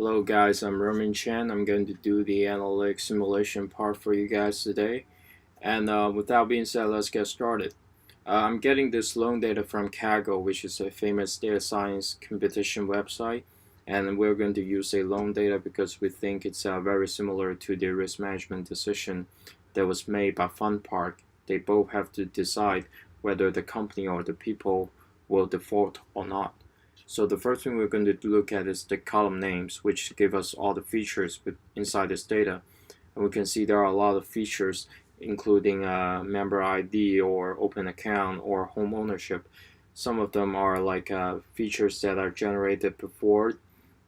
Hello guys, I'm Roman Chen. I'm going to do the analytic simulation part for you guys today. And without being said, let's get started. I'm getting this loan data from Kaggle, which is a famous data science competition website. And we're going to use a loan data because we think it's very similar to the risk management decision that was made by FundPark. They both have to decide whether the company or the people will default or not. So the first thing we're going to look at is the column names, which give us all the features inside this data. And we can see there are a lot of features, including member ID or open account or home ownership. Some of them are like features that are generated before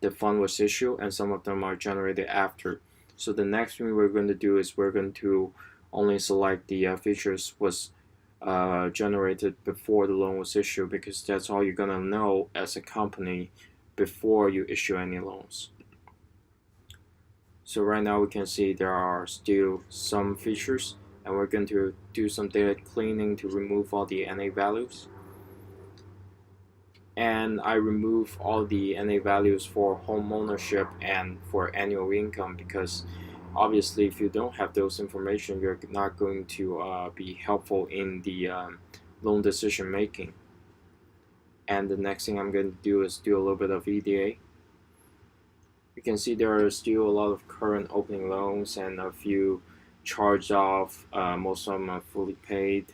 the fund was issued, and some of them are generated after. So the next thing we're going to do is we're going to only select the features was generated before the loan was issued, because that's all you're gonna know as a company before you issue any loans. So right now we can see there are still some features, and we're going to do some data cleaning to remove all the NA values. And I remove all the NA values for home ownership and for annual income, because obviously if you don't have those information, you're not going to be helpful in the loan decision making. And the next thing I'm going to do is do a little bit of EDA. You can see there are still a lot of current opening loans and a few charged off. Most of them are fully paid.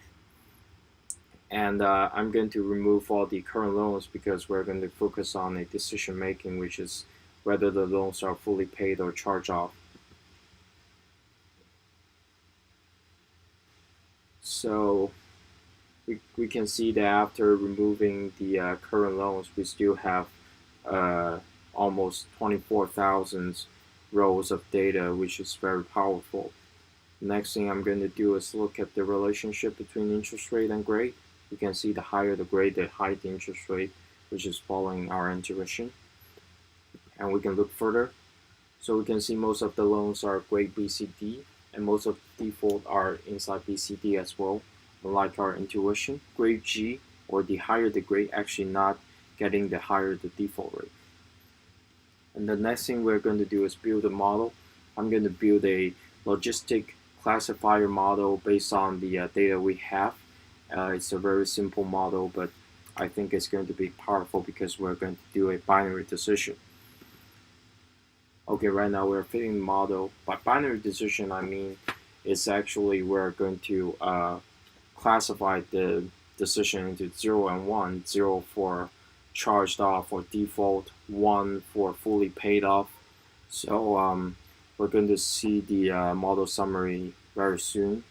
And I'm going to remove all the current loans because we're going to focus on a decision making, which is whether the loans are fully paid or charged off. So we can see that after removing the current loans, we still have almost 24,000 rows of data, which is very powerful. Next thing I'm going to do is look at the relationship between interest rate and grade. You can see the higher the grade, the higher the interest rate, which is following our intuition. And we can look further. So we can see most of the loans are grade BCD, and most of the default are inside BCD as well. Like our intuition, grade G, or the higher the grade, actually not getting the higher the default rate. And the next thing we're going to do is build a model. I'm going to build a logistic classifier model based on the data we have. It's a very simple model, but I think it's going to be powerful because we're going to do a binary decision. Okay, right now we're fitting the model. By binary decision, I mean it's actually we're going to classify the decision into 0 and 1, 0 for charged off or default, 1 for fully paid off. So we're going to see the model summary very soon.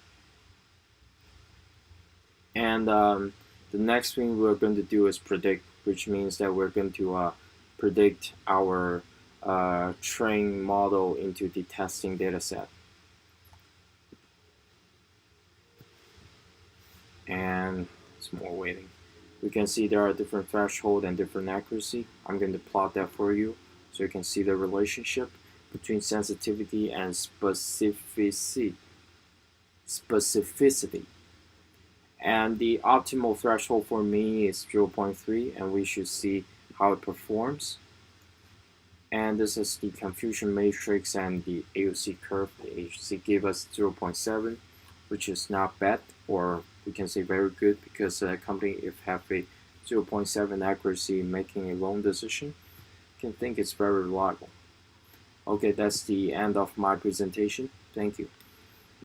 And the next thing we're going to do is predict, which means that we're going to predict our train model into the testing data set. And it's more waiting. We can see there are different threshold and different accuracy. I'm going to plot that for you so you can see the relationship between sensitivity and specificity. And the optimal threshold for me is 0.3, and we should see how it performs. And this is the confusion matrix and the AUC curve. The AUC gave us 0.7, which is not bad, or we can say very good, because a company, if have a 0.7 accuracy in making a loan decision, can think it's very reliable. Okay, that's the end of my presentation. Thank you.